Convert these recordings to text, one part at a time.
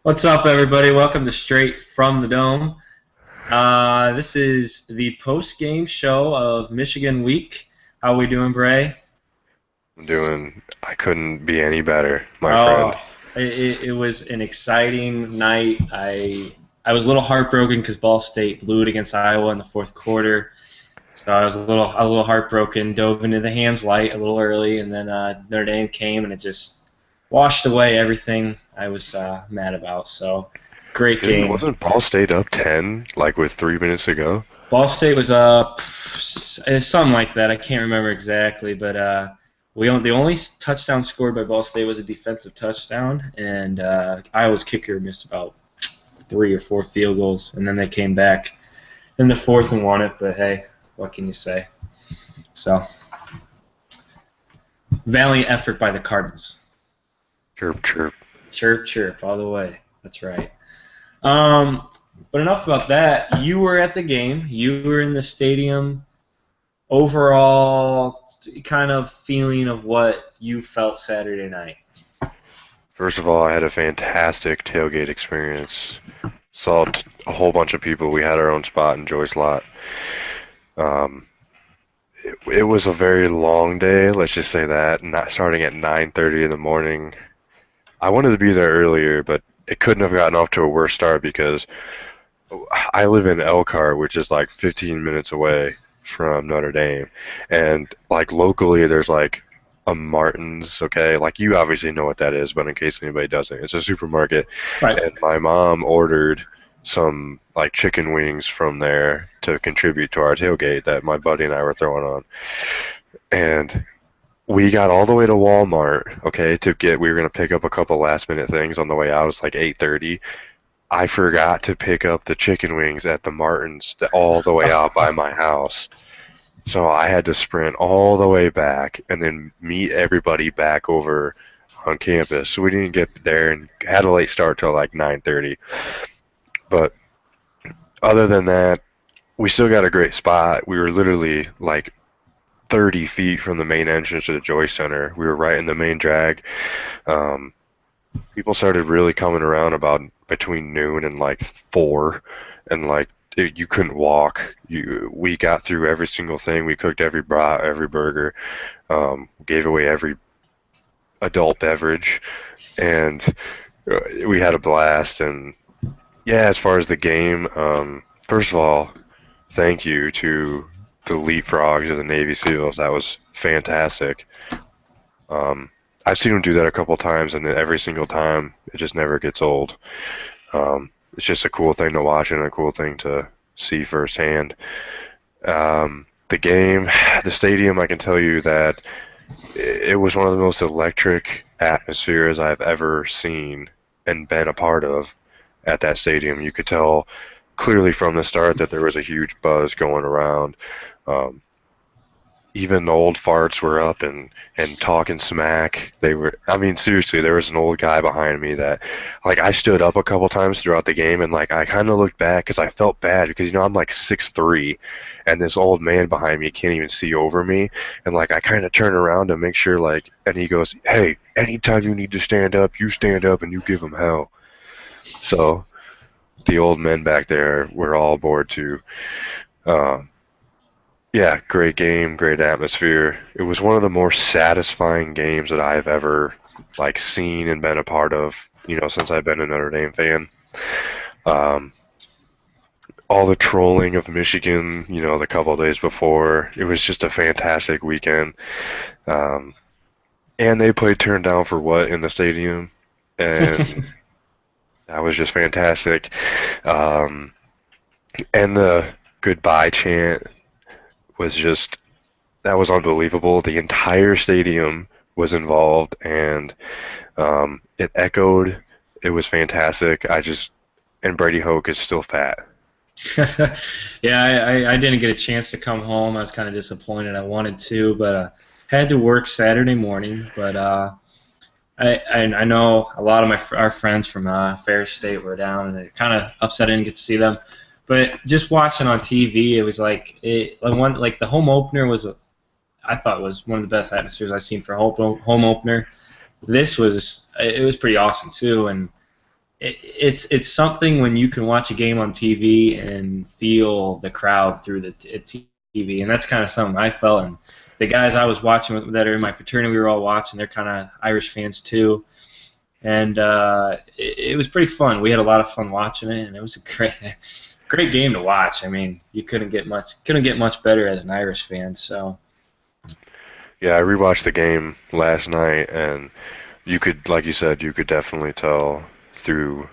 What's up, everybody? Welcome to Straight from the Dome. This is the post-game show of Michigan Week. How we doing, Bray? I couldn't be any better, my Oh, friend. it was an exciting night. I was a little heartbroken because Ball State blew it against Iowa in the fourth quarter, so I was a little heartbroken. Dove into the Hams light a little early, and then Notre Dame came and it just washed away everything I was mad about. So, great Didn't game. wasn't Ball State up 10 like with 3 minutes to go? Ball State was up something like that. I can't remember exactly, but the only touchdown scored by Ball State was a defensive touchdown, and Iowa's kicker missed about 3 or 4 field goals, and then they came back in the fourth and won it. But hey, what can you say? So valiant effort by the Cardinals. Chirp chirp. Chirp, chirp, all the way. That's right. Um, but enough about that. You were at the game. You were in the stadium. Overall kind of feeling of what you felt Saturday night? First of all, I had a fantastic tailgate experience. Saw a whole bunch of people. We had our own spot in Joyce Lot. Um, it was a very long day, let's just say that. Not starting at 9:30 in the morning. I wanted to be there earlier, but it couldn't have gotten off to a worse start because I live in Elkhart, which is like 15 minutes away from Notre Dame, and like locally, there's like a Martin's. Okay, like you obviously know what that is, but in case anybody doesn't, it's a supermarket, Right. and my mom ordered some like chicken wings from there to contribute to our tailgate that my buddy and I were throwing on, and we got all the way to Walmart, okay, we were gonna pick up a couple last minute things on the way out. It was like 8:30. I forgot to pick up the chicken wings at the Martins all the way out by my house. So I had to sprint all the way back and then meet everybody back over on campus. So we didn't get there and had a late start till like 9:30. But other than that, we still got a great spot. We were literally like 30 feet from the main entrance to the Joyce Center. We were right in the main drag. Um, People started really coming around about between noon and like 4, and like you couldn't walk. We got through every single thing. We cooked every brat, every burger, gave away every adult beverage, and we had a blast. And yeah, as far as the game, first of all, thank you to the Leapfrogs of the Navy SEALs. That was fantastic. Um, I've seen them do that a couple times, and every single time it just never gets old. It's just a cool thing to watch and a cool thing to see firsthand. The game, the stadium, I can tell you that it was one of the most electric atmospheres I've ever seen and been a part of at that stadium. You could tell clearly from the start that there was a huge buzz going around. Um, Even the old farts were up and talking smack. They were, I mean, seriously, there was an old guy behind me that, like, I stood up a couple times throughout the game, and like I kind of looked back because I felt bad because I'm like 6'3", and this old man behind me can't even see over me, and like I kind of turn around to make sure, like, and he goes, "Hey, anytime you need to stand up, you stand up and you give him hell." So the old men back there were all aboard too. Um, Yeah, great game, great atmosphere. It was one of the more satisfying games that I've ever like seen and been a part of, since I've been a Notre Dame fan. Um, all the trolling of Michigan, the couple of days before, it was just a fantastic weekend. Um, and they played Turn Down for What in the stadium, and that was just fantastic. Um, and the goodbye chant was just that was unbelievable. The entire stadium was involved, and it echoed. It was fantastic. And Brady Hoke is still fat. Yeah, I didn't get a chance to come home. I was kind of disappointed. I wanted to, but had to work Saturday morning. But I know a lot of our friends from Fair State were down, and it kind of upset I didn't get to see them. But just watching on TV, it was like the home opener I thought was one of the best atmospheres I've seen for a home opener. It was pretty awesome too, and it's something when you can watch a game on TV and feel the crowd through the TV, and that's kind of something I felt. And the guys I was watching with, that are in my fraternity, we were all watching. They're kind of Irish fans too, and it was pretty fun. We had a lot of fun watching it, and it was a great game to watch. I mean, you couldn't get much better as an Irish fan. So. Yeah, I rewatched the game last night, and you could, like you said, you could definitely tell through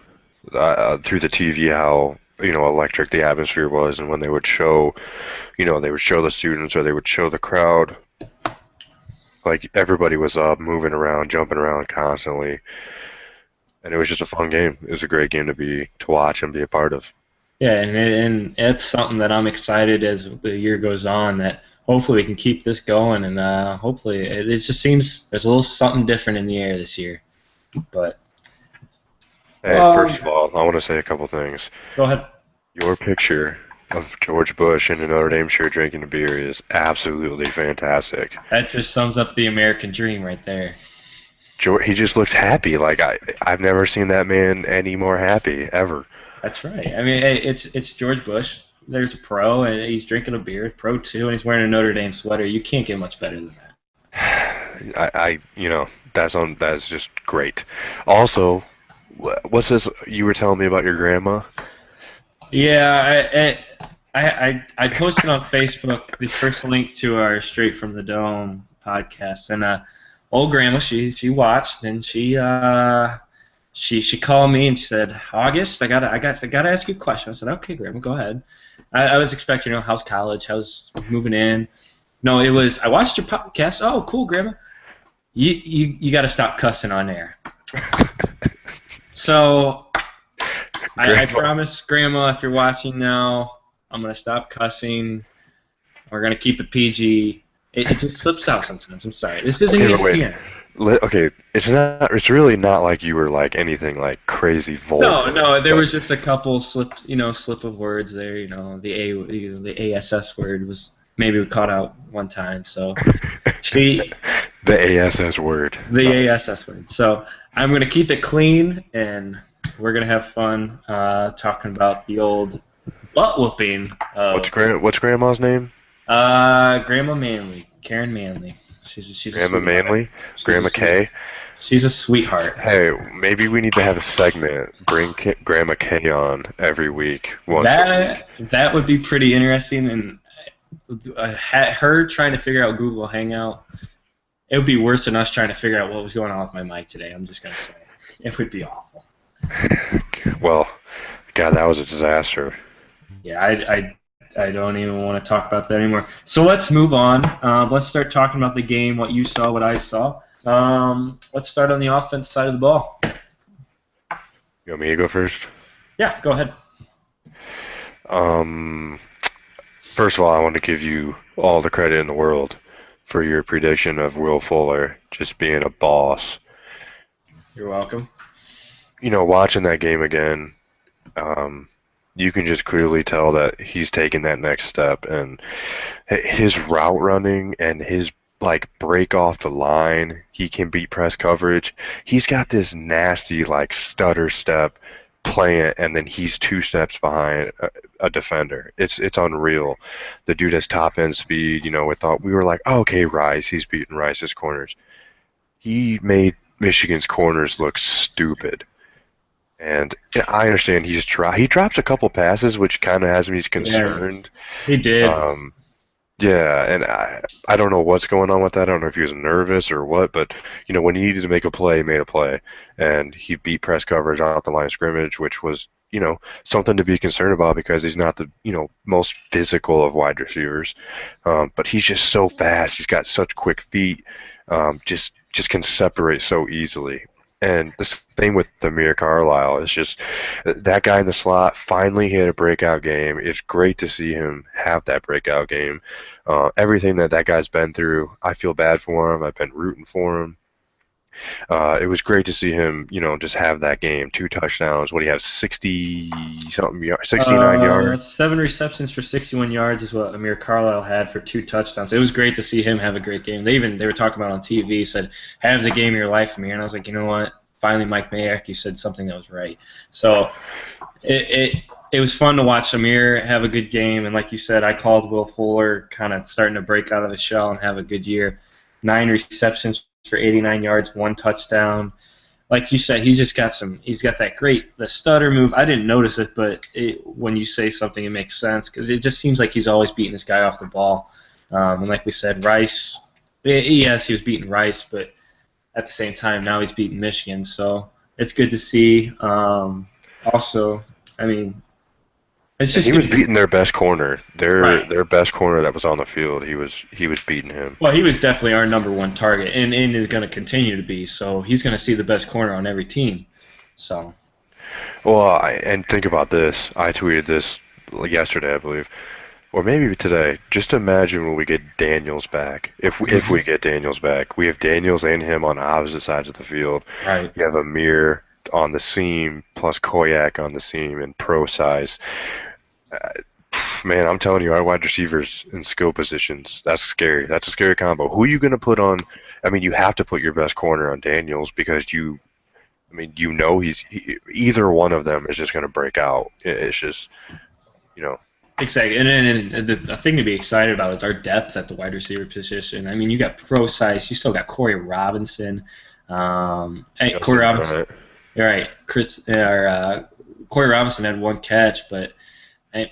through the TV how electric the atmosphere was, and when they would show, they would show the students or they would show the crowd, like everybody was up, moving around, jumping around constantly, and it was just a fun game. It was a great game to watch and be a part of. Yeah, and it's something that I'm excited as the year goes on that hopefully we can keep this going, and hopefully it just seems there's a little something different in the air this year. But hey, first of all, I want to say a couple things. Go ahead. Your picture of George Bush in a Notre Dame shirt drinking a beer is absolutely fantastic. That just sums up the American dream right there. He just looks happy. Like I've never seen that man any more happy ever. That's right. I mean, it's George Bush. There's a pro, and he's drinking a beer, pro too, and he's wearing a Notre Dame sweater. You can't get much better than that. That's just great. Also, what's this you were telling me about your grandma? Yeah, I posted on Facebook the first link to our Straight from the Dome podcast, and old grandma, she watched, and she called me and she said, August, I gotta ask you a question. I said, okay, grandma, go ahead. I was expecting, how's college, how's moving in. No, it was, I watched your podcast. Oh, cool, grandma. You got to stop cussing on air. So I promise, grandma, if you're watching now, I'm gonna stop cussing. We're gonna keep it PG. It just slips out sometimes. I'm sorry. This isn't ESPN. Okay, it's really not like you were like anything like crazy vulgar. No, there was just a couple slip of words there. The ASS word was maybe we caught out one time. So the ASS word. The ASS word. So I'm gonna keep it clean, and we're gonna have fun talking about the old butt whooping. What's grandma's name? Grandma Manley, Karen Manley. She's Grandma Manley? Grandma Kay? She's a sweetheart. Hey, maybe we need to have a segment. Bring Grandma Kay on every week. Once a week. That would be pretty interesting. And her trying to figure out Google Hangout, it would be worse than us trying to figure out what was going on with my mic today. I'm just going to say. It would be awful. Well, God, that was a disaster. Yeah, I don't even want to talk about that anymore. So let's move on. Let's start talking about the game, what you saw, what I saw. Let's start on the offense side of the ball. You want me to go first? Yeah, go ahead. First of all, I want to give you all the credit in the world for your prediction of Will Fuller just being a boss. You're welcome. Watching that game again, you can just clearly tell that he's taking that next step, and his route running and his break off the line, he can beat press coverage. He's got this nasty stutter step playing, and then he's 2 steps behind a defender. It's unreal. The dude has top end speed. We were like, oh, okay, Rice, he's beating Rice's corners. He made Michigan's corners look stupid. And I understand he drops a couple passes, which kind of has me concerned. Yeah, he did. Yeah, and I don't know what's going on with that. I don't know if he was nervous or what, but when he needed to make a play, he made a play, and he beat press coverage out the line of scrimmage, which was something to be concerned about because he's not the most physical of wide receivers, but he's just so fast. He's got such quick feet, just can separate so easily. And the same with Amir Carlisle. It's just that guy in the slot finally had a breakout game. It's great to see him have that breakout game. Everything that guy's been through, I feel bad for him. I've been rooting for him. It was great to see him, just have that game. 2 touchdowns. What do you have? 60-something yards, 69 yards. 7 receptions for 61 yards is what Amir Carlisle had for 2 touchdowns. It was great to see him have a great game. They were talking about on TV, said, have the game of your life, Amir. And I was like, you know what? finally Mike Mayock, you said something that was right. So it was fun to watch Amir have a good game, and like you said, I called Will Fuller kind of starting to break out of the shell and have a good year. 9 receptions for 89 yards, 1 touchdown. Like you said, he's got that the stutter move. I didn't notice it, but when you say something, it makes sense because it just seems like he's always beating this guy off the ball. And like we said, Rice, yes, he was beating Rice, but at the same time, now he's beating Michigan. So it's good to see. Also, I mean, it's just he was beating their best corner. Their best corner that was on the field. He was beating him. Well, he was definitely our number one target, and is going to continue to be. So he's going to see the best corner on every team. So. Well, and think about this. I tweeted this yesterday, I believe, or maybe today. Just imagine when we get Daniels back. If we get Daniels back, we have Daniels and him on opposite sides of the field. Right. You have Amir on the seam plus Koyak on the seam in pro size. Man, I'm telling you, our wide receivers in skill positions, that's scary. That's a scary combo. Who are you going to put on? I mean, you have to put your best corner on Daniels because either one of them is just going to break out. It's just, Exactly, and the thing to be excited about is our depth at the wide receiver position. I mean, you got pro size. You still got Corey Robinson. Corey Robinson. You're right. Corey Robinson had 1 catch, but I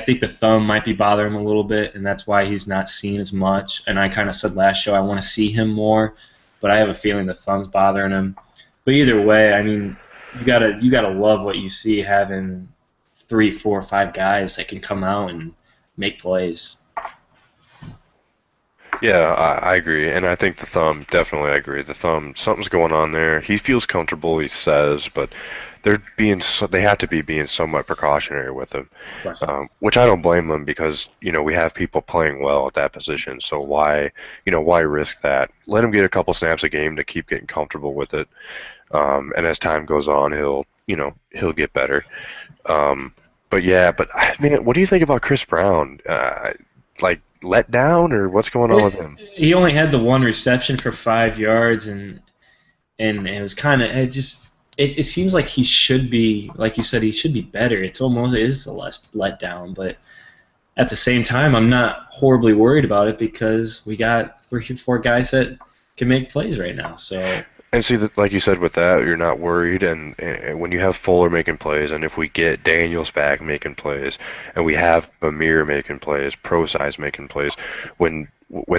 think the thumb might be bothering him a little bit, and that's why he's not seen as much. And I kind of said last show I want to see him more, but I have a feeling the thumb's bothering him. But either way, I mean, you gotta love what you see having 3, 4, 5 guys that can come out and make plays. Yeah, I agree, and I think the thumb, definitely I agree. The thumb, something's going on there. He feels comfortable, he says, but they have to be being somewhat precautionary with him, Right. which I don't blame them because we have people playing well at that position. So why risk that? Let him get a couple snaps a game to keep getting comfortable with it, and as time goes on, he'll get better. But man, what do you think about Chris Brown? Let down, or what's going on with him? He only had the 1 reception for 5 yards, and it was kind of it seems like he should be, like you said, he should be better. It is a letdown, but at the same time, I'm not horribly worried about it because we got 3 or 4 guys that can make plays right now. So. And see, like you said, with that, you're not worried. And when you have Fuller making plays, and if we get Daniels back making plays, and we have Amir making plays, pro size making plays, when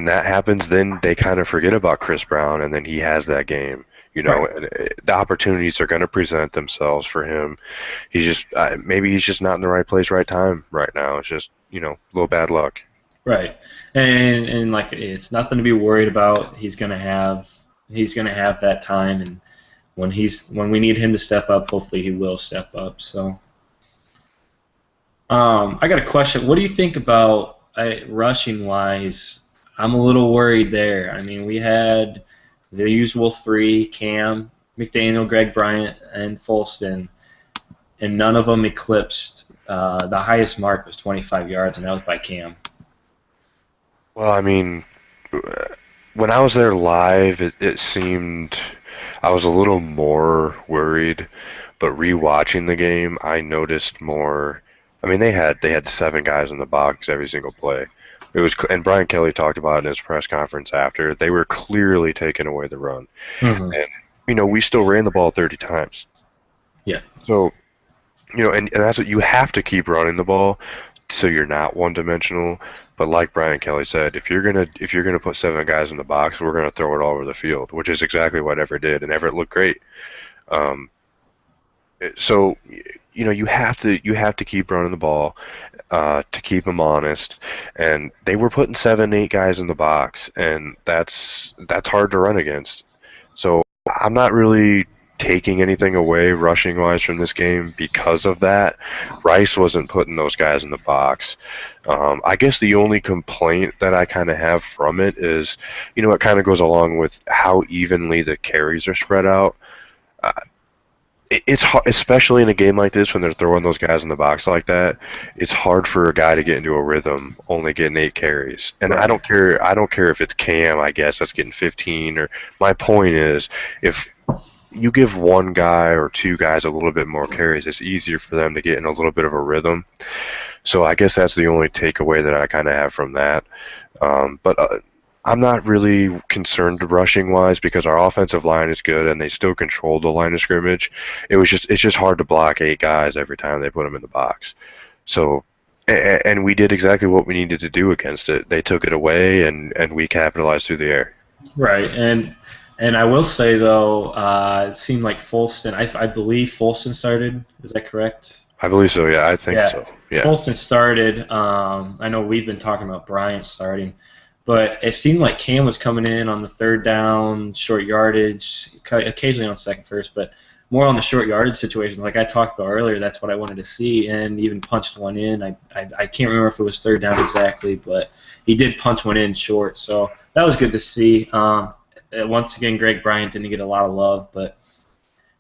that happens, then they kind of forget about Chris Brown, and then he has that game. Right. And the opportunities are going to present themselves for him. He's just maybe he's just not in the right place, right time, right now. It's just a little bad luck. Right, and like it's nothing to be worried about. He's gonna have that time, and when we need him to step up, hopefully he will step up. So, I got a question. What do you think about rushing wise? I'm a little worried there. I mean, we had the usual 3: Cam, McDaniel, Greg Bryant, and Folston, and none of them eclipsed. The highest mark was 25 yards, and that was by Cam. Well, I mean, when I was there live, it seemed I was a little more worried, but rewatching the game, I noticed more. I mean, they had 7 guys in the box every single play. And Brian Kelly talked about it in his press conference after. They were clearly taking away the run, and we still ran the ball 30 times. Yeah. So, and that's what you have to keep running the ball, so you're not one-dimensional. But like Brian Kelly said, if you're gonna put 7 guys in the box, we're gonna throw it all over the field, which is exactly what Everett did, and Everett looked great. So you have to keep running the ball to keep them honest, and they were putting 7, 8 guys in the box, and that's hard to run against. So I'm not really taking anything away rushing wise from this game because of that. Rice wasn't putting those guys in the box. I guess the only complaint that I kind of have from it is, it kind of goes along with how evenly the carries are spread out. It's hard, especially in a game like this when they're throwing those guys in the box like that. It's hard for a guy to get into a rhythm only getting 8 carries. And right. I don't care if it's Cam, I guess, that's getting 15. Or my point is, if you give one guy or two guys a little bit more carries, it's easier for them to get in a little bit of a rhythm. So I guess that's the only takeaway that I kind of have from that. But I'm not really concerned rushing wise because our offensive line is good and they still control the line of scrimmage. It's just hard to block 8 guys every time they put them in the box. So and we did exactly what we needed to do against it. They took it away and we capitalized through the air. Right, and I will say though, it seemed like Folston. I believe Folston started. Is that correct? I believe so. Yeah, I think so. Yeah. Folston started. I know we've been talking about Bryant starting, but it seemed like Cam was coming in on the third down, short yardage, occasionally on second, first, but more on the short yardage situations. Like I talked about earlier, that's what I wanted to see, and even punched one in. I can't remember if it was third down exactly, but he did punch one in short, so that was good to see. Once again, Greg Bryant didn't get a lot of love, but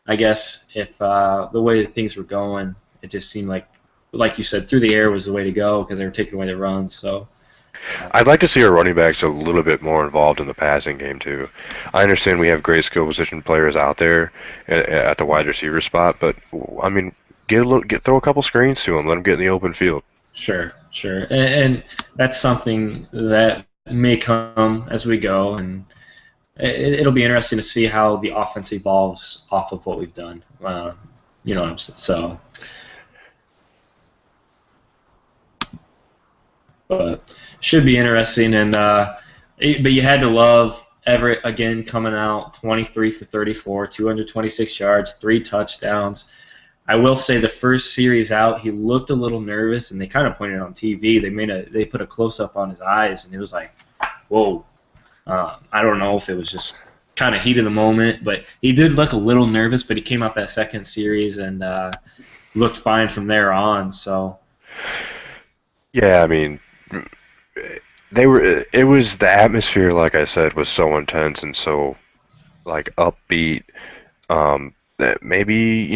I guess if the way that things were going, it just seemed like you said, through the air was the way to go because they were taking away the runs. So I'd like to see our running backs a little bit more involved in the passing game too. I understand we have great skill position players out there at the wide receiver spot, but I mean, throw a couple screens to them, let them get in the open field. Sure, and that's something that may come as we go, and it'll be interesting to see how the offense evolves off of what we've done. You know what I'm saying? So. But should be interesting, and but you had to love Everett again coming out 23 for 34, 226 yards, 3 touchdowns. I will say the first series out, he looked a little nervous, and they kind of pointed on TV. They put a close up on his eyes, and it was like, whoa. I don't know if it was just kind of heat of the moment, but he did look a little nervous. But he came out that second series and looked fine from there on. So. Yeah, I mean. It was the atmosphere, like I said, was so intense and so like upbeat, that maybe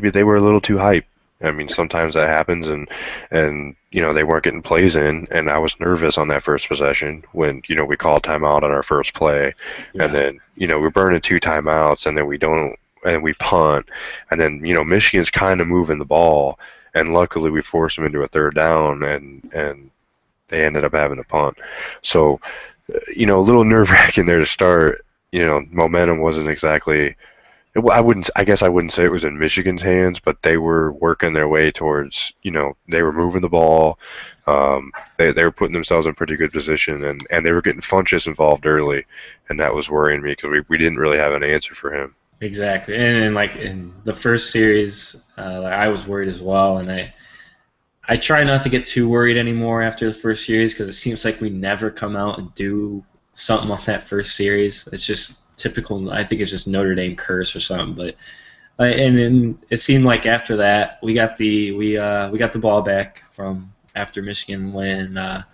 they were a little too hyped. I mean, sometimes that happens, and they weren't getting plays in, and I was nervous on that first possession when we called timeout on our first play, and then we're burning 2 timeouts, and then we punt, and then Michigan's kind of moving the ball, and luckily we forced them into a third down, and they ended up having to punt. So, a little nerve-wracking there to start. Momentum wasn't exactly. I guess I wouldn't say it was in Michigan's hands, but they were working their way towards. They were moving the ball. They were putting themselves in pretty good position, and they were getting Funchess involved early, and that was worrying me because we didn't really have an answer for him. Exactly, and like in the first series, I was worried as well, and I try not to get too worried anymore after the first series because it seems like we never come out and do something on that first series. It's just typical. I think it's just Notre Dame curse or something. But and then it seemed like after that we got the ball back from after Michigan when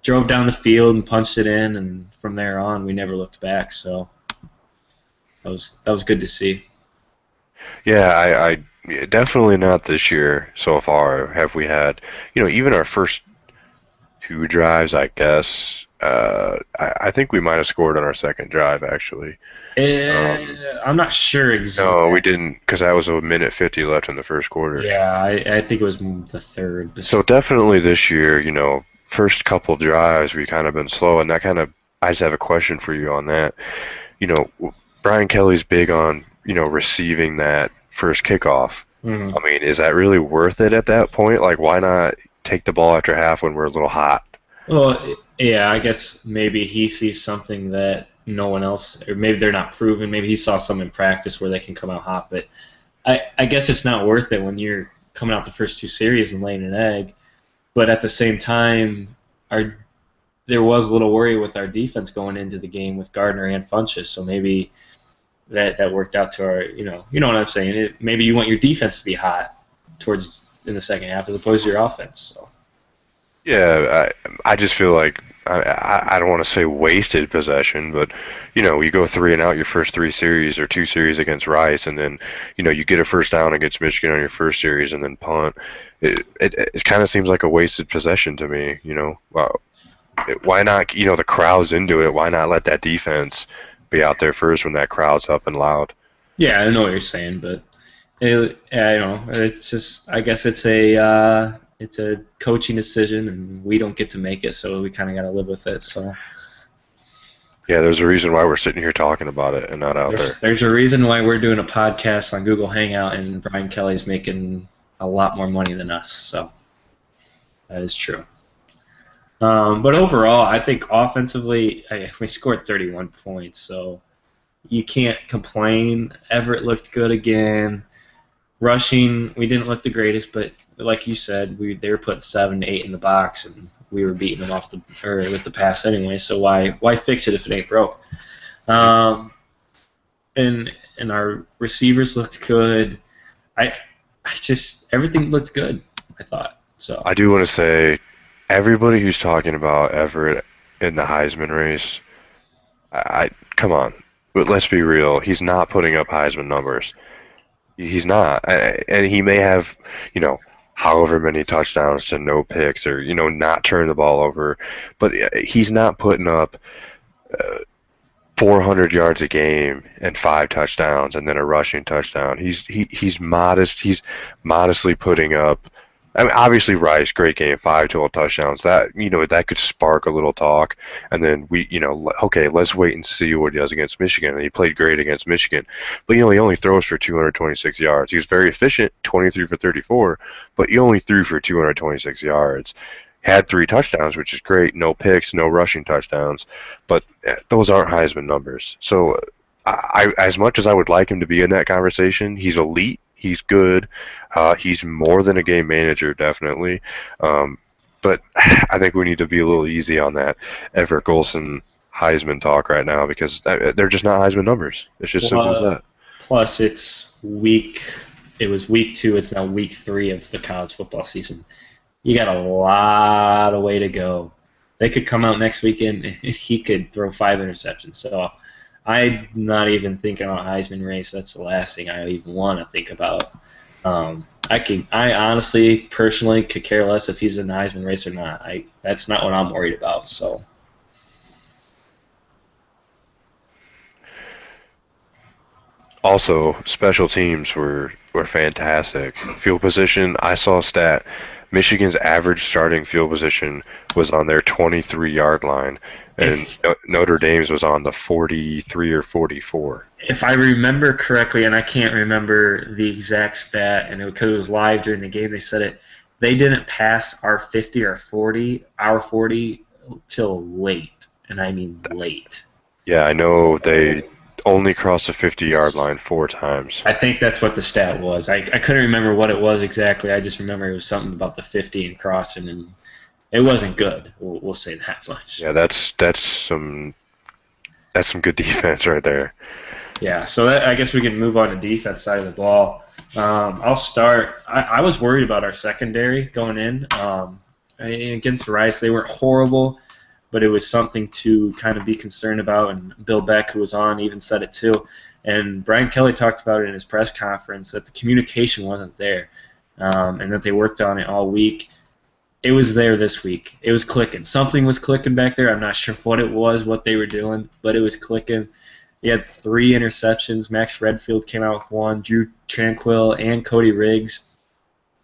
drove down the field and punched it in, and from there on we never looked back. So that was good to see. Yeah, I definitely not this year so far have we had, even our first 2 drives, I guess. I think we might have scored on our second drive, actually. I'm not sure exactly. No, we didn't, because that was a minute 50 left in the first quarter. Yeah, I think it was the third. So definitely this year, first couple drives, we kind of been slow, and I just have a question for you on that. Brian Kelly's big on, receiving that first kickoff. Mm-hmm. I mean, is that really worth it at that point? Like, why not take the ball after half when we're a little hot? Well, yeah, I guess maybe he sees something that no one else, or maybe they're not proven. Maybe he saw some in practice where they can come out hot. But I guess it's not worth it when you're coming out the first 2 series and laying an egg. But at the same time, there was a little worry with our defense going into the game with Gardner and Funchess. So maybe that worked out to our, you know what I'm saying. Maybe you want your defense to be hot in the second half as opposed to your offense. So. Yeah, I just feel like I don't want to say wasted possession, but you go 3 and out your first 3 series or 2 series against Rice, and then you get a first down against Michigan on your first series and then punt. It kind of seems like a wasted possession to me. Why not? The crowd's into it. Why not let that defense be out there first when that crowd's up and loud? Yeah, I know what you're saying, but I don't know. It's just I guess it's a coaching decision, and we don't get to make it, so we kind of got to live with it. So Yeah, there's a reason why we're sitting here talking about it and not out there. there's a reason why we're doing a podcast on Google Hangout, and Brian Kelly's making a lot more money than us. So that is true. But overall, I think offensively, we scored 31 points, so you can't complain. Everett looked good again. Rushing, we didn't look the greatest, but like you said, they were putting 7 to 8 in the box, and we were beating them off with the pass anyway. So why fix it if it ain't broke? Um, and our receivers looked good. I just everything looked good. I thought so. I do want to say, everybody who's talking about Everett in the Heisman race, I come on, but let's be real. He's not putting up Heisman numbers. He's not, and he may have, however many touchdowns to no picks or not turn the ball over, but he's not putting up 400 yards a game and 5 touchdowns and then a rushing touchdown. He's modest. He's modestly putting up. I mean, obviously Rice, great game, 5 total touchdowns. That could spark a little talk, and then okay, let's wait and see what he does against Michigan. And he played great against Michigan, but he only throws for 226 yards. He was very efficient, 23 for 34, but he only threw for 226 yards. Had 3 touchdowns, which is great. No picks, no rushing touchdowns, but those aren't Heisman numbers. So, as much as I would like him to be in that conversation, he's elite. He's good. He's more than a game manager, definitely. But I think we need to be a little easy on that Everett Golson Heisman talk right now because they're just not Heisman numbers. It's just simple as that. Plus, it was week 2. It's now week 3 of the college football season. You got a lot of way to go. They could come out next weekend and he could throw 5 interceptions. So I'm not even thinking about Heisman race. That's the last thing I even want to think about. I honestly, personally, could care less if he's in the Heisman race or not. That's not what I'm worried about. So. Also, special teams were fantastic. Field position, I saw a stat. Michigan's average starting field position was on their 23-yard line, and Notre Dame's was on the 43 or 44. If I remember correctly, and I can't remember the exact stat, and because it was live during the game, they said it. They didn't pass our 50 or 40, our 40, till late, and I mean late. Yeah, I know they only crossed the 50-yard line 4 times. I think that's what the stat was. I couldn't remember what it was exactly. I just remember it was something about the 50 and crossing, and it wasn't good. We'll say that much. Yeah, that's some good defense right there. Yeah, so I guess we can move on to defense side of the ball. I'll start. I was worried about our secondary going in. Against Rice, they weren't horrible, but it was something to kind of be concerned about, and Bill Beck, who was on, even said it too. And Brian Kelly talked about it in his press conference, that the communication wasn't there, and that they worked on it all week. It was there this week. It was clicking. Something was clicking back there. I'm not sure what it was, what they were doing, but it was clicking. He had 3 interceptions. Max Redfield came out with 1. Drew Tranquill and Cody Riggs.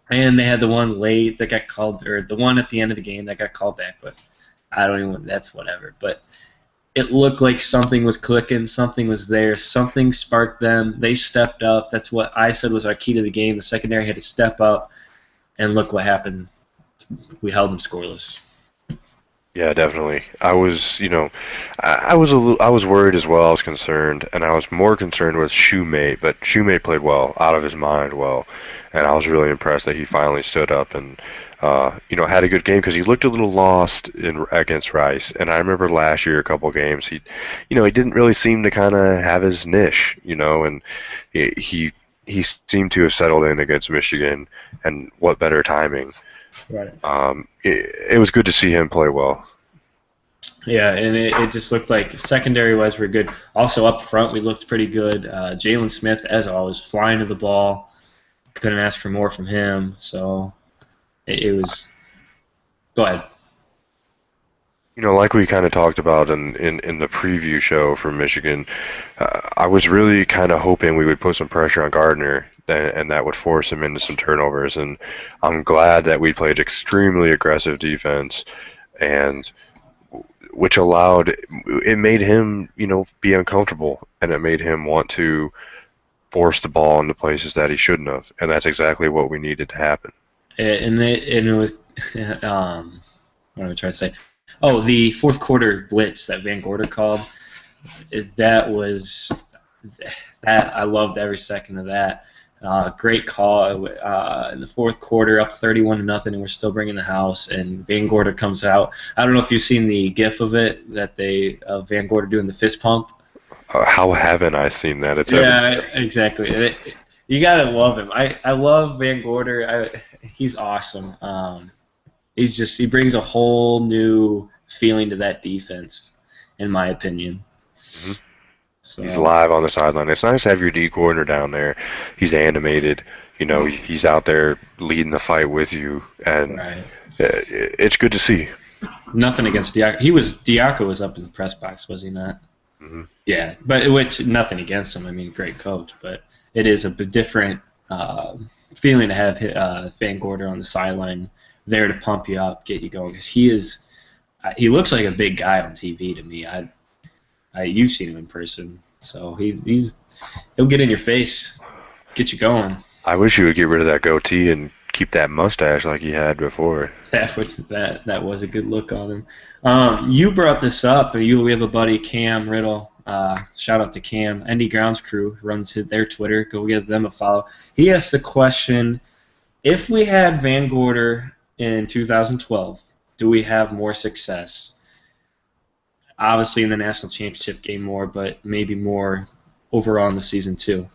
And they had the one late that got called, or the one at the end of the game that got called back, but I don't even, that's whatever. But it looked like something was clicking, something was there, something sparked them. They stepped up. That's what I said was our key to the game. The secondary had to step up, and look what happened. We held them scoreless. Yeah, definitely. I was, I was worried as well. I was concerned, and I was more concerned with Shoemate. But Shoemate played well, out of his mind well, and I was really impressed that he finally stood up and, had a good game because he looked a little lost against Rice. And I remember last year, a couple games, he didn't really seem to kind of have his niche, and he seemed to have settled in against Michigan, and what better timing. Right. It was good to see him play well. Yeah, and it just looked like secondary-wise we're good. Also up front we looked pretty good. Jalen Smith, as always, flying to the ball. Couldn't ask for more from him. So it was. Go ahead. Like we kind of talked about in the preview show from Michigan, I was really kind of hoping we would put some pressure on Gardner and that would force him into some turnovers. And I'm glad that we played extremely aggressive defense, and which allowed it made him, be uncomfortable, and it made him want to force the ball into places that he shouldn't have, and that's exactly what we needed to happen. And it was what am I trying to say? Oh, the fourth quarter blitz that Van Gorder called. That was that I loved every second of that. Great call in the fourth quarter, up 31-0, and we're still bringing the house. And Van Gorder comes out. I don't know if you've seen the GIF of it that Van Gorder doing the fist pump. How haven't I seen that? It's exactly. You gotta love him. I love Van Gorder. He's awesome. He brings a whole new feeling to that defense, in my opinion. Mm-hmm. So, he's live on the sideline. It's nice to have your D coordinator down there. He's animated. He's out there leading the fight with you, and right. It's good to see. Nothing against Diaco. Diaco was up in the press box, was he not? Mm-hmm. Yeah, but nothing against him. I mean, great coach, but it is a different feeling to have Van Gorder on the sideline there to pump you up, get you going, because he looks like a big guy on TV to me. You've seen him in person, so he'll get in your face, get you going. I wish he would get rid of that goatee and keep that mustache like he had before. That was a good look on him. You brought this up. We have a buddy, Cam Riddle. Shout out to Cam. ND Grounds Crew runs their Twitter. Go give them a follow. He asked the question: if we had Van Gorder in 2012, do we have more success? Obviously in the national championship game more, but maybe more overall in the season too.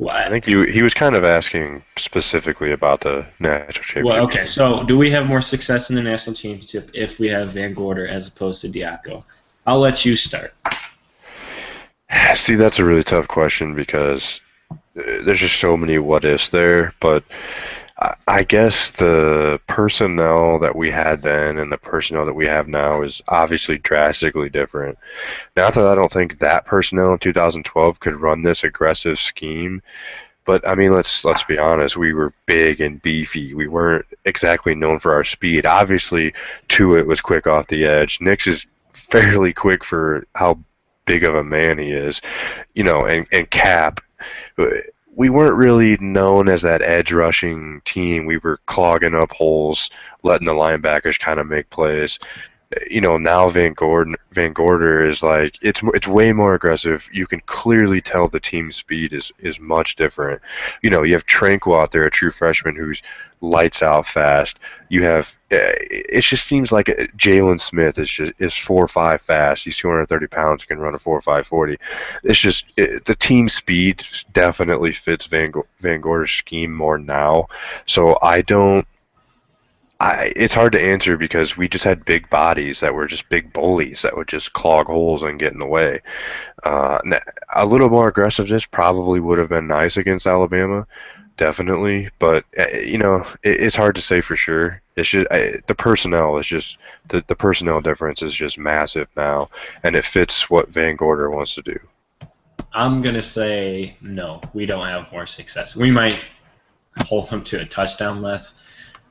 I think he was kind of asking specifically about the national championship. Well, okay, so do we have more success in the national championship if we have Van Gorder as opposed to Diaco? I'll let you start. See, that's a really tough question because there's just so many what-ifs there, but I guess the personnel that we had then and the personnel that we have now is obviously drastically different. Not that I don't think that personnel in 2012 could run this aggressive scheme, but I mean, let's be honest. We were big and beefy. We weren't exactly known for our speed. Obviously, Tuitt was quick off the edge. Nix is fairly quick for how big of a man he is, and Cap. We weren't really known as that edge rushing team. We were clogging up holes, letting the linebackers kind of make plays. Now Van Gorder is like it's way more aggressive. You can clearly tell the team's speed is much different. You have Tranquil out there, a true freshman who's lights out fast. You have it just seems like Jalen Smith is 4.5 fast. He's 230 pounds, can run a 4.5 40. It's just the team speed definitely fits Van Gorder's scheme more now. So it's hard to answer because we just had big bodies that were just big bullies that would just clog holes and get in the way. A little more aggressiveness probably would have been nice against Alabama, definitely. But it's hard to say for sure. It's just the personnel is just the personnel difference is just massive now, and it fits what Van Gorder wants to do. I'm gonna say no. We don't have more success. We might hold them to a touchdown less.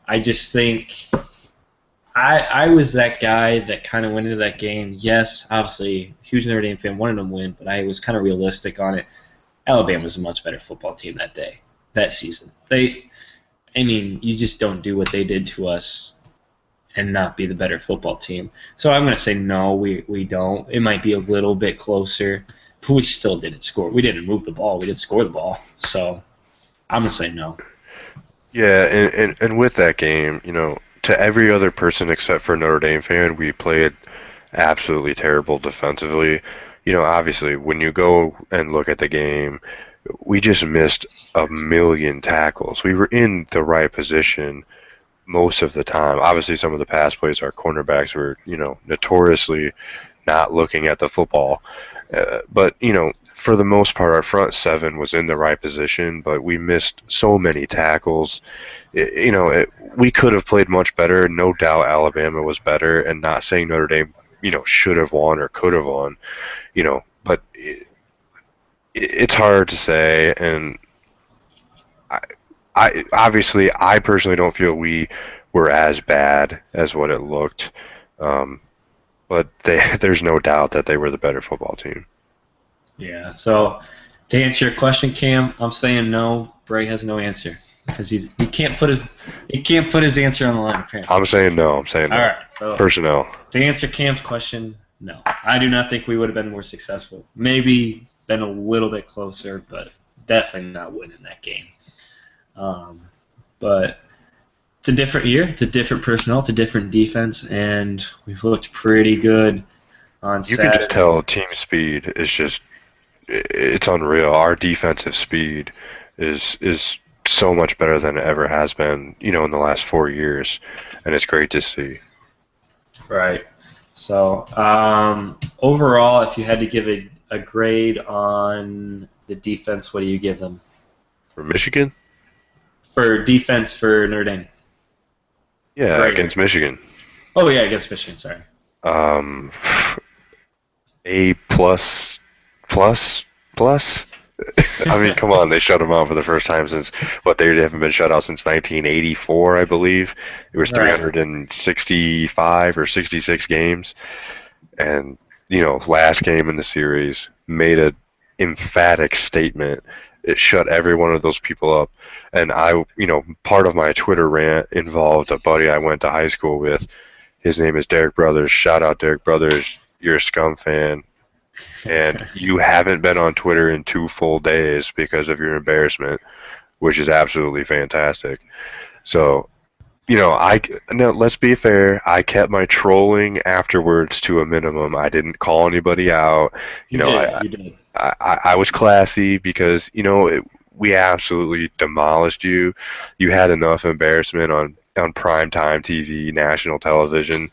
I just think I was that guy that kind of went into that game. Yes, obviously, huge Notre Dame fan, wanted them to win, but I was kind of realistic on it. Alabama was a much better football team that season. You just don't do what they did to us and not be the better football team. So I'm going to say no, we don't. It might be a little bit closer, but we still didn't score. We didn't move the ball. We didn't score the ball. So I'm going to say no. Yeah, and with that game, to every other person except for Notre Dame fan, we played absolutely terrible defensively. Obviously, when you go and look at the game, we just missed a million tackles. We were in the right position most of the time. Obviously, some of the pass plays, our cornerbacks were, notoriously not looking at the football. But, for the most part, our front seven was in the right position, but we missed so many tackles. We could have played much better. No doubt Alabama was better, and not saying Notre Dame should have won or could have won, but it's hard to say, and I obviously I personally don't feel we were as bad as what it looked, but there's no doubt that they were the better football team. Yeah. So to answer your question, Cam, I'm saying no. Bray has no answer because he can't put his answer on the line. Apparently. I'm saying no. I'm saying no. All right. So personnel. To answer Cam's question, no. I do not think we would have been more successful. Maybe been a little bit closer, but definitely not winning that game. But it's a different year. It's a different personnel. It's a different defense, and we've looked pretty good on Saturday. You can just tell team speed is it's unreal. Our defensive speed is so much better than it ever has been, in the last 4 years, and it's great to see. Right. So overall, if you had to give a grade on the defense, what do you give them? For Michigan? For defense for Notre Dame. Yeah, Grade. Against Michigan. Oh, yeah, against Michigan, sorry. A plus. I mean, come on, they shut them out for the first time since, they haven't been shut out since 1984, I believe. It was 365 or 66 games. And, last game in the series made an emphatic statement. It shut every one of those people up. And part of my Twitter rant involved a buddy I went to high school with. His name is Derek Brothers. Shout out, Derek Brothers. You're a Scum fan. And you haven't been on Twitter in 2 full days because of your embarrassment, which is absolutely fantastic. So, let's be fair. I kept my trolling afterwards to a minimum. I didn't call anybody out. You did. I was classy because, we absolutely demolished you. You had enough embarrassment on primetime TV, national television.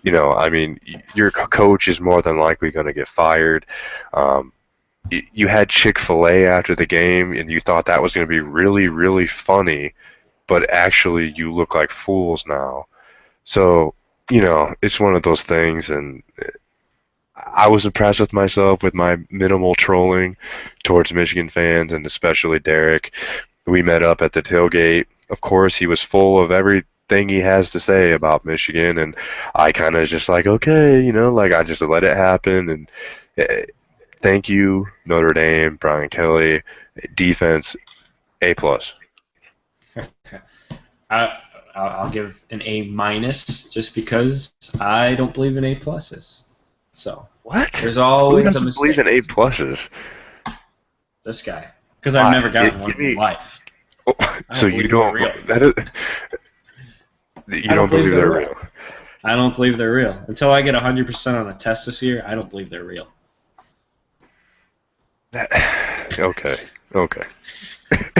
Your coach is more than likely going to get fired. You had Chick-fil-A after the game, and you thought that was going to be really, really funny, but actually you look like fools now. So, it's one of those things, and I was impressed with myself with my minimal trolling towards Michigan fans, and especially Derek. We met up at the tailgate. Of course, he was full of everything he has to say about Michigan, and I kind of just okay, I just let it happen. And thank you, Notre Dame, Brian Kelly, defense, A+. I'll give an A- just because I don't believe in A+. So what? There's always Who a doesn't mistake. believe in A+? This guy, because I've never gotten one in my life. Oh, so you don't? You don't believe they're real? I don't believe they're real until I get 100% on a test this year. I don't believe they're real. Okay. All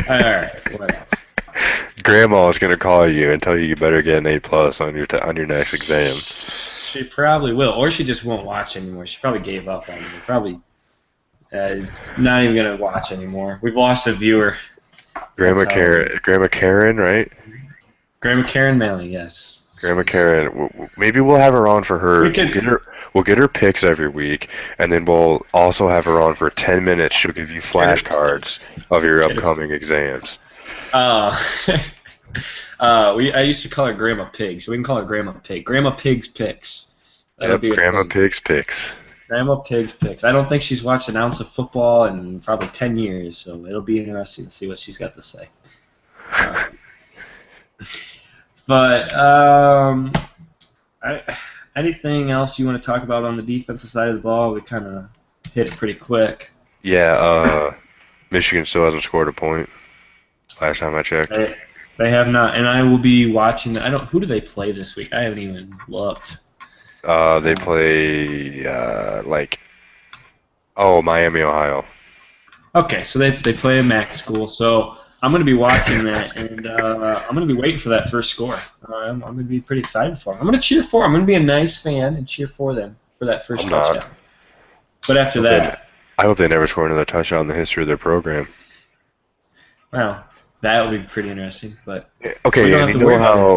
right. Whatever. Grandma is gonna call you and tell you better get an A+ on your next exam. She probably will, or she just won't watch anymore. She probably gave up on me. Probably is not even gonna watch anymore. We've lost a viewer. Grandma Karen, right? Grandma Karen Manley, yes. Grandma Karen. Maybe we'll have her on for her. We'll get her picks every week, and then we'll also have her on for 10 minutes. She'll give you flashcards of your upcoming exams. I used to call her Grandma Pig, so we can call her Grandma Pig. Grandma Pig's Picks. Grandma Pig's Picks. Grandma Pig's Picks. I don't think she's watched an ounce of football in probably 10 years, so it'll be interesting to see what she's got to say. Anything else you want to talk about on the defensive side of the ball? We kind of hit it pretty quick. Yeah, Michigan still hasn't scored a point. Last time I checked. They have not, and I will be watching. Who do they play this week? I haven't even looked. They play Miami, Ohio. Okay, so they play a MAC school. So I'm going to be watching that, and I'm going to be waiting for that first score. I'm going to be pretty excited for them. I'm going to cheer for them. I'm going to be a nice fan and cheer for them for that first touchdown. But after that, I hope they never score another touchdown in the history of their program. Well, That would be pretty interesting, but we Okay, don't and have to worry about it.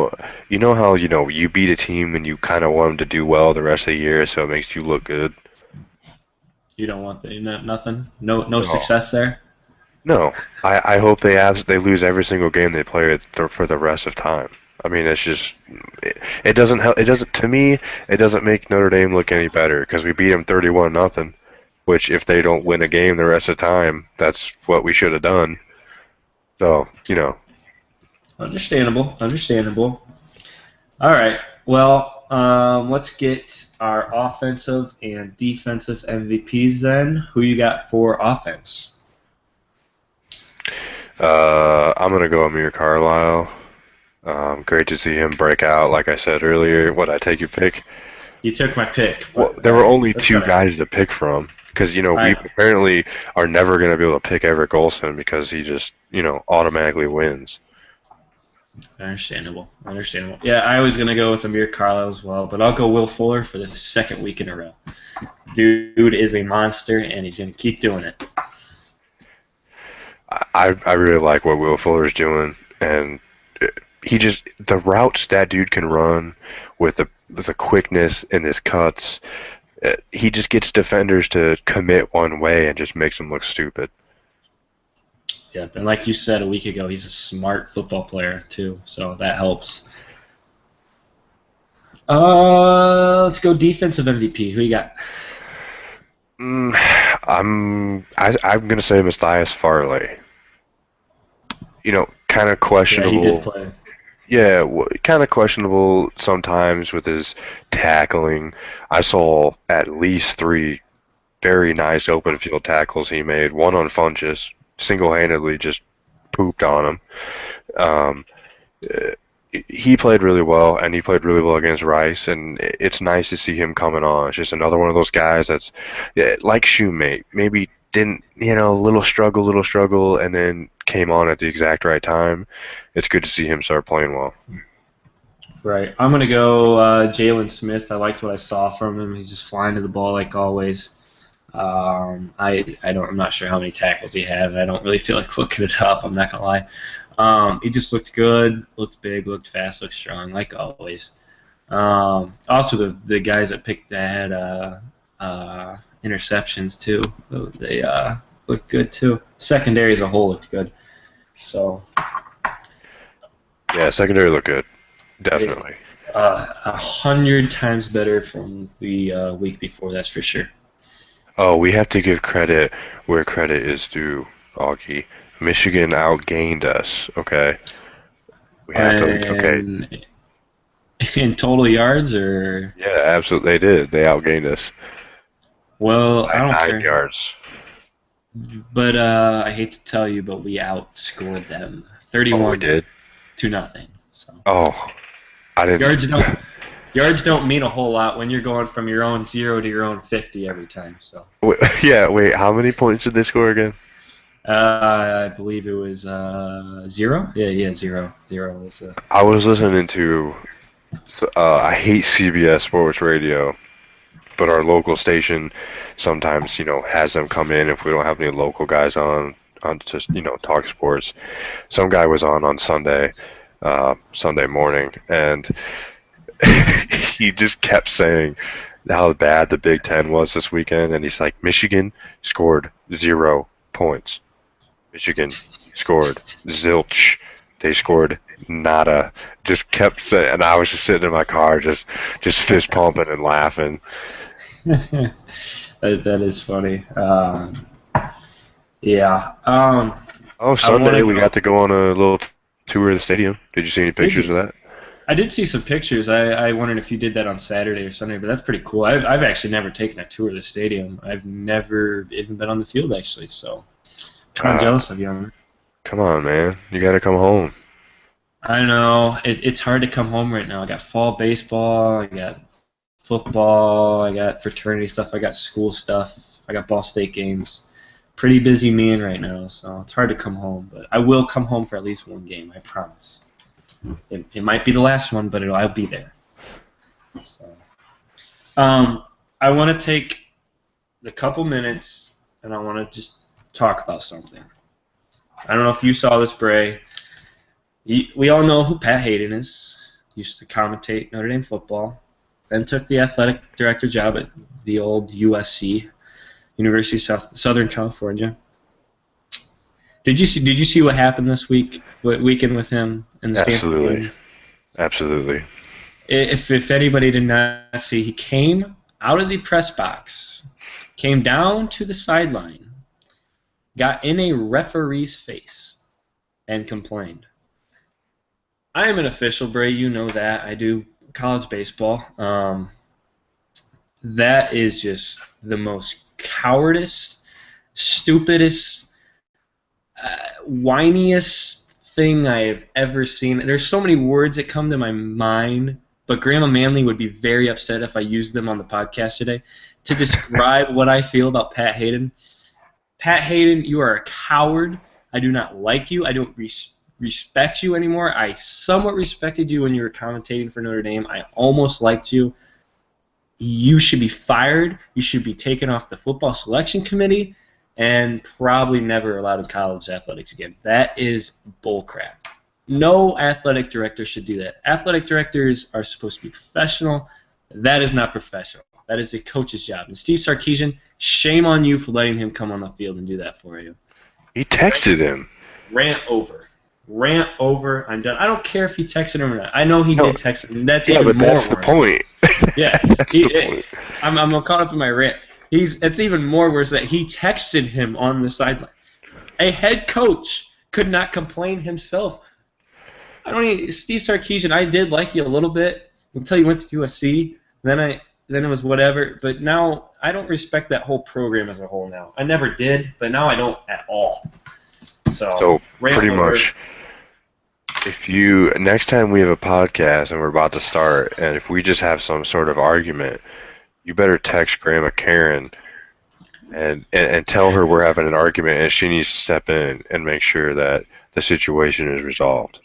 you beat a team and you kind of want them to do well the rest of the year, so it makes you look good. You don't want nothing, no No. success there. No, I hope they lose every single game they play for the rest of time. I mean, it's just it doesn't help. It doesn't to me. It doesn't make Notre Dame look any better because we beat them 31-0. Which if they don't win a game the rest of the time, that's what we should have done. So Understandable, understandable. All right. Well, let's get our offensive and defensive MVPs then. Who you got for offense? I'm gonna go Amir Carlisle. Great to see him break out. Like I said earlier, what I take your pick? You took my pick, Well, but there were only that's two gonna. guys to pick from because I we know. apparently are never going to be able to pick Everett Golson because he just automatically wins. Understandable. Understandable. Yeah, I was gonna go with Amir Carlisle as well, but I'll go Will Fuller for the second week in a row. Dude is a monster, and he's gonna keep doing it. I really like what Will Fuller's doing, and he just the routes that dude can run with the quickness in his cuts. He just gets defenders to commit one way and just makes them look stupid. Yep, and like you said a week ago, he's a smart football player too, so that helps. Let's go defensive MVP. Who you got? Mm, I'm gonna say Matthias Farley. Kind of Yeah, he did questionable. play. Yeah, kind of questionable sometimes with his tackling. I saw at least three very nice open field tackles he made. One on Funchess, single-handedly just pooped on him. Um, uh, he played really well, and he played really well against Rice, and it's nice to see him coming on. It's just another one of those guys that's yeah, like Shoemate, maybe didn't, little struggle, and then came on at the exact right time. It's good to see him start playing well. Right. I'm gonna go Jalen Smith. I liked what I saw from him. He's just flying to the ball like always. I'm not sure how many tackles he had, and I don't really feel like looking it up. I'm not gonna lie. He just looked good, looked big, looked fast, looked strong, like always. Also, the guys that picked that had interceptions too. They looked good too. Secondary as a whole looked good. So Yeah, secondary looked good, it, definitely. 100 times better from the week before. That's for sure. Oh, we have to give credit where credit is due, Augie. Michigan outgained us. Okay, we have to. Okay, And in total yards, or yeah, absolutely, they did. They outgained us well, I by don't 9 yards. care. But I hate to tell you, but we outscored them Oh, we 31 did. to nothing. So Oh, I didn't. yards don't yards don't mean a whole lot when you're going from your own 0 to your own 50 every time. So Wait, yeah, wait. How many points did they score again? I believe it was 0. Yeah, yeah, 0. 0 was. I was listening to. I hate CBS Sports Radio, but our local station sometimes has them come in if we don't have any local guys on just talk sports. Some guy was on Sunday morning, and he just kept saying how bad the Big Ten was this weekend, and he's like, Michigan scored 0 points. Michigan scored zilch. They scored nada. Just kept saying, and I was just sitting in my car, just fist pumping and laughing. That is funny. Yeah. Oh, I want Sunday to we go. got to go on a little tour of the stadium. Did you see any Did pictures you? of that? I did see some pictures. I wondered if you did that on Saturday or Sunday, but that's pretty cool. I've actually never taken a tour of the stadium. I've never even been on the field actually. So kind of Uh, jealous of you on that. Come on, man. You got to come home. I know it's hard to come home right now. I got fall baseball. I got football. I got fraternity stuff. I got school stuff. I got Ball State games. Pretty busy man right now, so it's hard to come home. But I will come home for at least one game. I promise. It might be the last one, but I'll be there. So, I want to take a couple minutes and I want to just talk about something. I don't know if you saw this, Bray. We all know who Pat Hayden is. Used to commentate Notre Dame football. Then took the athletic director job at the old USC, University of Southern California. Did you see what happened this weekend with him and the Stanford Absolutely. game? Absolutely. If anybody did not see, he came out of the press box, came down to the sideline, got in a referee's face, and complained. I am an official, Bray. You know that. I do college baseball. That is just the most cowardice, stupidest, whiniest thing I have ever seen. There's so many words that come to my mind, but Grandma Manley would be very upset if I used them on the podcast today to describe what I feel about Pat Hayden. Pat Hayden, you are a coward. I do not like you. I don't respect you anymore. I somewhat respected you when you were commentating for Notre Dame. I almost liked you. You should be fired. You should be taken off the football selection committee and probably never allowed in college athletics again. That is bullcrap. No athletic director should do that. Athletic directors are supposed to be professional. That is not professional. That is a coach's job. And Steve Sarkisian, shame on you for letting him come on the field and do that for you. He texted him. Rant over. I'm done. I don't care if he texted him or not. I know he did text him. That's even but more that's worse. the point. Yes. That's the point. I'm caught up in my rant. It's even more worse that he texted him on the sideline. A head coach could not complain himself. Steve Sarkisian, I did like you a little bit until you went to USC. Then it was whatever. But now I don't respect that whole program as a whole now. I never did, but now I don't at all. So pretty much, if next time we have a podcast and we're about to start, and if we just have some sort of argument, you better text Grandma Karen and tell her we're having an argument and she needs to step in and make sure that the situation is resolved.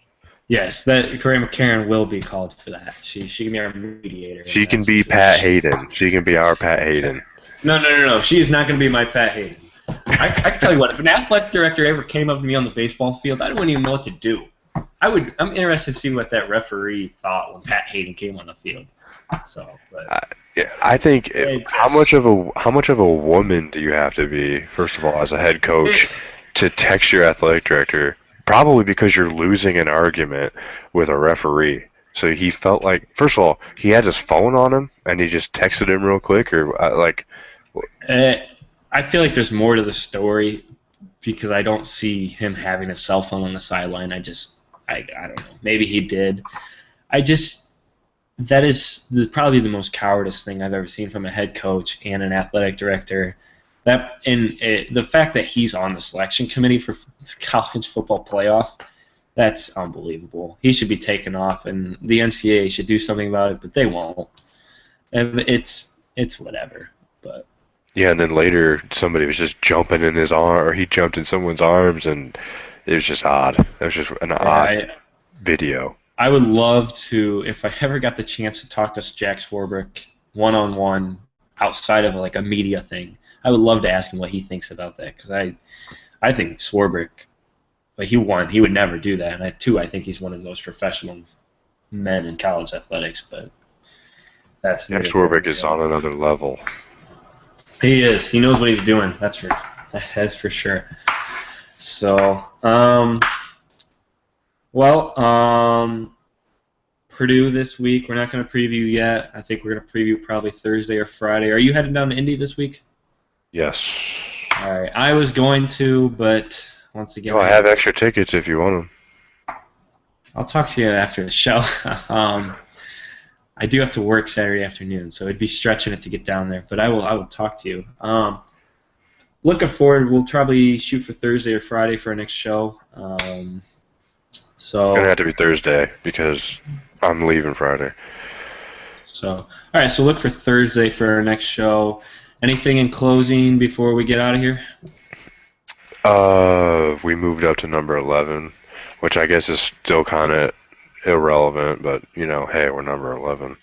Yes, that Grandma Karen will be called for that. She can be our mediator. She can be Pat Hayden. She can be our Pat Hayden. No. She is not going to be my Pat Hayden. I can tell you what, if an athletic director ever came up to me on the baseball field, I wouldn't even know what to do. I'm interested to see what that referee thought when Pat Hayden came on the field. I think how much of a woman do you have to be, first of all, as a head coach, to text your athletic director? Probably because you're losing an argument with a referee. So he felt like, first of all, he had his phone on him and he just texted him real quick, or I feel like there's more to the story because I don't see him having a cell phone on the sideline. I don't know. Maybe he did. That is probably the most cowardice thing I've ever seen from a head coach and an athletic director. The fact that he's on the selection committee for college football playoff, that's unbelievable. He should be taken off, and the NCAA should do something about it, but they won't. It's whatever. But yeah, and then later somebody was just jumping in his arm, or he jumped in someone's arms, and it was just odd. It was just an odd video. I would love to, if I ever got the chance to talk to Jack Swarbrick one-on-one outside of like a media thing, I would love to ask him what he thinks about that, because I think Swarbrick, he would never do that, and I think he's one of the most professional men in college athletics, but that's... Jack Swarbrick is on another level. He is. He knows what he's doing. That's for sure. So, Purdue this week. We're not going to preview yet. I think we're going to preview probably Thursday or Friday. Are you headed down to Indy this week? Yes. All right. I was going to, but once again... I have extra tickets if you want them. I'll talk to you after the show. I do have to work Saturday afternoon, so it'd be stretching it to get down there. But I will talk to you. Looking forward, we'll probably shoot for Thursday or Friday for our next show. It's gonna have to be Thursday because I'm leaving Friday. So, all right. So look for Thursday for our next show. Anything in closing before we get out of here? We moved up to number 11, which I guess is still kind of irrelevant, but hey, we're number 11.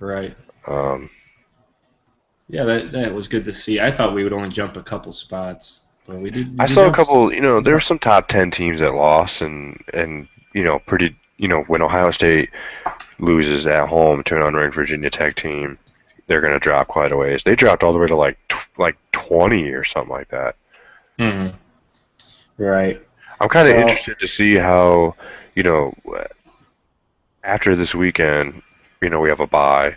Right. Yeah, that was good to see. I thought we would only jump a couple spots, but we did. I saw a couple. There were some top 10 teams that lost, and pretty. When Ohio State loses at home to an unranked Virginia Tech team, they're going to drop quite a ways. They dropped all the way to like 20 or something like that. Mm-hmm. Right. I'm kind of interested to see how, you know, after this weekend, we have a bye,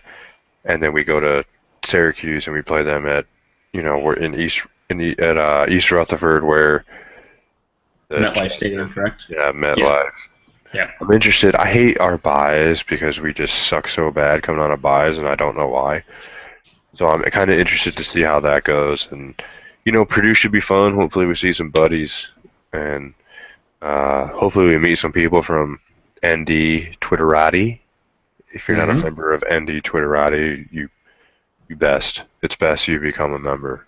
and then we go to Syracuse and we play them at, we're at East Rutherford where MetLife Stadium, correct? Yeah, MetLife. Yeah. I'm interested. I hate our buys because we just suck so bad coming on a buys, and I don't know why. So I'm kind of interested to see how that goes. And, Purdue should be fun. Hopefully we see some buddies. And hopefully we meet some people from ND Twitterati. If you're not a member of ND Twitterati, you best. It's best you become a member.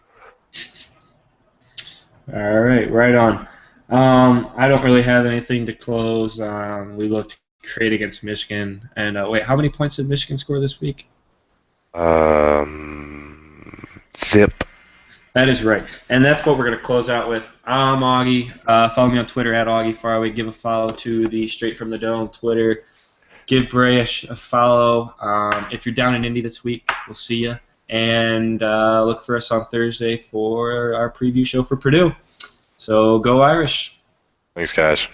All right, right on. I don't really have anything to close. We looked great against Michigan. And wait, how many points did Michigan score this week? Zip. That is right. And that's what we're going to close out with. I'm Augie. Follow me on Twitter at Augie Faraway. Give a follow to the Straight from the Dome Twitter. Give Bray a follow. If you're down in Indy this week, we'll see you. And look for us on Thursday for our preview show for Purdue. So go Irish. Thanks, guys.